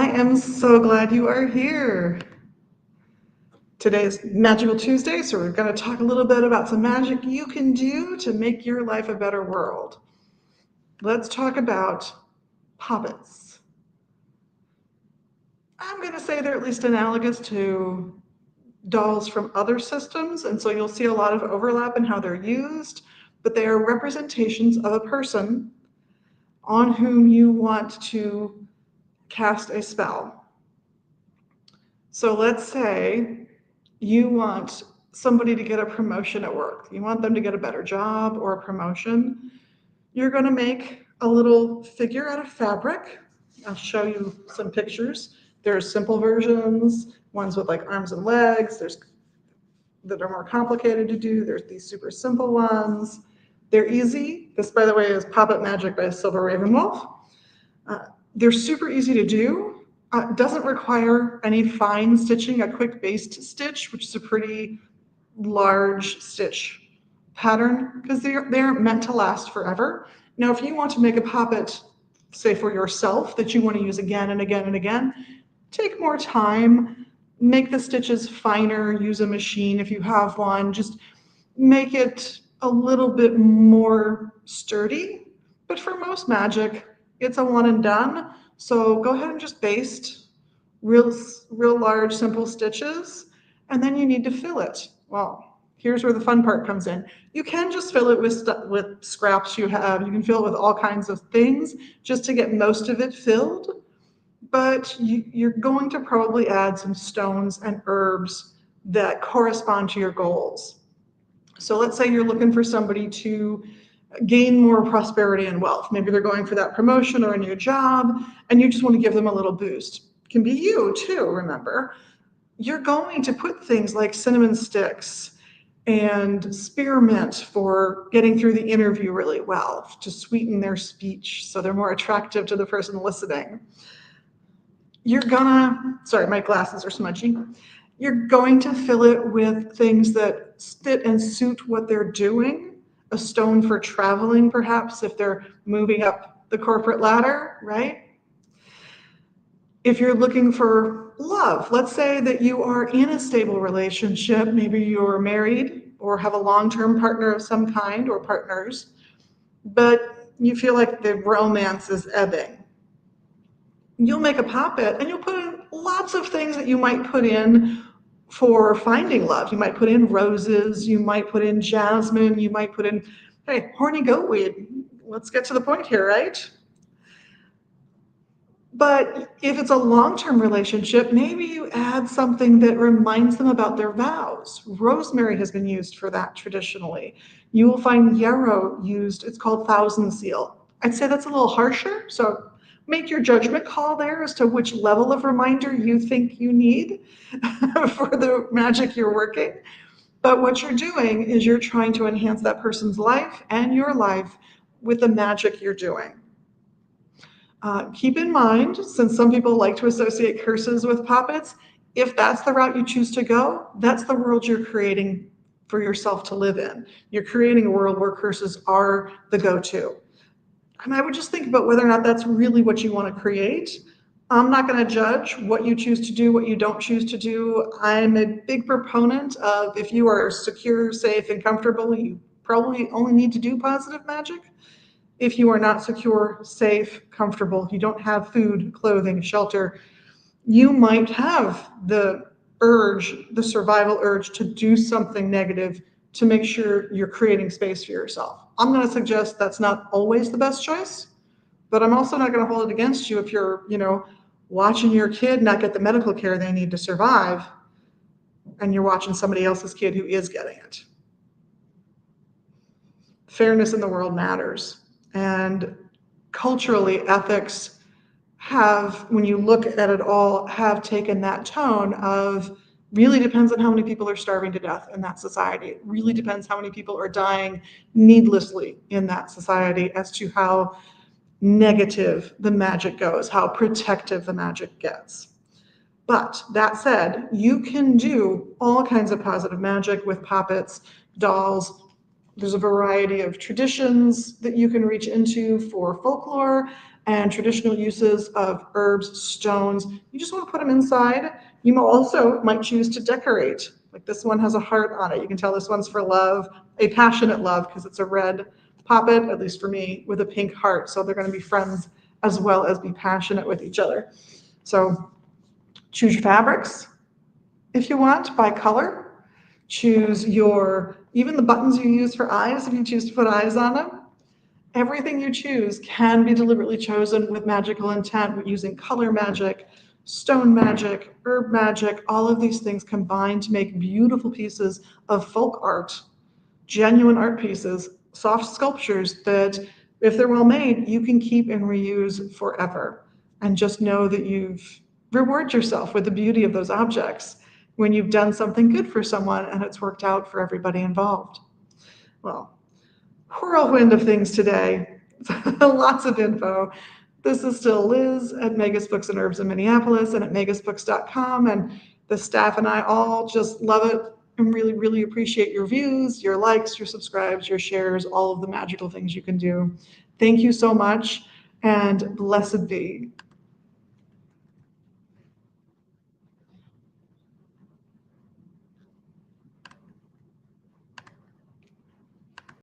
I am so glad you are here. Today is Magical Tuesday, so we're going to talk a little bit about some magic you can do to make your life a better world. Let's talk about poppets. I'm going to say they're at least analogous to dolls from other systems, and so you'll see a lot of overlap in how they're used, but they are representations of a person on whom you want to cast a spell. So let's say you want somebody to get a promotion at work. You want them to get a better job or a promotion. You're going to make a little figure out of fabric. I'll show you some pictures. There's simple versions, ones with like arms and legs. There's that are more complicated to do. There's these super simple ones. They're easy. This, by the way, is Poppet Magic by Silver Raven Wolf. They're super easy to do. Doesn't require any fine stitching, a quick based stitch, which is a pretty large stitch pattern because they aren't meant to last forever. Now, if you want to make a poppet, say for yourself, that you want to use again and again and again, take more time, make the stitches finer, use a machine if you have one, just make it a little bit more sturdy. But for most magic, it's a one and done. So go ahead and just baste real large, simple stitches, and then you need to fill it. Well, here's where the fun part comes in. You can just fill it with scraps you have. You can fill it with all kinds of things just to get most of it filled, but you're going to probably add some stones and herbs that correspond to your goals. So let's say you're looking for somebody to gain more prosperity and wealth. Maybe they're going for that promotion or a new job, and you just want to give them a little boost. It can be you too, remember. You're going to put things like cinnamon sticks and spearmint for getting through the interview really well, to sweeten their speech so they're more attractive to the person listening. Sorry, my glasses are smudgy. You're going to fill it with things that fit and suit what they're doing. A stone for traveling, perhaps, if they're moving up the corporate ladder, right? If you're looking for love, let's say that you are in a stable relationship, maybe you're married or have a long-term partner of some kind or partners, but you feel like the romance is ebbing. You'll make a poppet and you'll put in lots of things that you might put in for finding love. You might put in roses, you might put in jasmine, you might put in, hey, horny goatweed. Let's get to the point here, right? But if it's a long-term relationship, maybe you add something that reminds them about their vows. Rosemary has been used for that traditionally. You will find yarrow used, it's called thousand seal. I'd say that's a little harsher, so make your judgment call there as to which level of reminder you think you need for the magic you're working. But what you're doing is you're trying to enhance that person's life and your life with the magic you're doing. Keep in mind, since some people like to associate curses with poppets, if that's the route you choose to go, that's the world you're creating for yourself to live in. You're creating a world where curses are the go-to. And I would just think about whether or not that's really what you want to create. I'm not going to judge what you choose to do, what you don't choose to do. I'm a big proponent of if you are secure, safe, and comfortable, you probably only need to do positive magic. If you are not secure, safe, comfortable, you don't have food, clothing, shelter, you might have the survival urge to do something negative to make sure you're creating space for yourself. I'm going to suggest that's not always the best choice, but I'm also not going to hold it against you if you're, watching your kid not get the medical care they need to survive, and you're watching somebody else's kid who is getting it. Fairness in the world matters. And culturally, ethics have, when you look at it all, have taken that tone of really depends on how many people are starving to death in that society. It really depends how many people are dying needlessly in that society as to how negative the magic goes, how protective the magic gets. But that said, you can do all kinds of positive magic with poppets, dolls. There's a variety of traditions that you can reach into for folklore. and traditional uses of herbs, stones. You just want to put them inside. You also might choose to decorate. Like this one has a heart on it. You can tell this one's for love, a passionate love, because it's a red poppet, at least for me, with a pink heart. So they're going to be friends as well as be passionate with each other. So choose your fabrics if you want by color. Choose even the buttons you use for eyes, if you choose to put eyes on them. Everything you choose can be deliberately chosen with magical intent, using color magic, stone magic, herb magic, all of these things combined to make beautiful pieces of folk art, genuine art pieces, soft sculptures that, if they're well made, you can keep and reuse forever. And just know that you've rewarded yourself with the beauty of those objects when you've done something good for someone and it's worked out for everybody involved. Well, whirlwind of things today. Lots of info. This is still Liz at Magus Books and Herbs in Minneapolis and at magusbooks.com. And the staff and I all just love it and really, really appreciate your views, your likes, your subscribes, your shares, all of the magical things you can do. Thank you so much, and blessed be.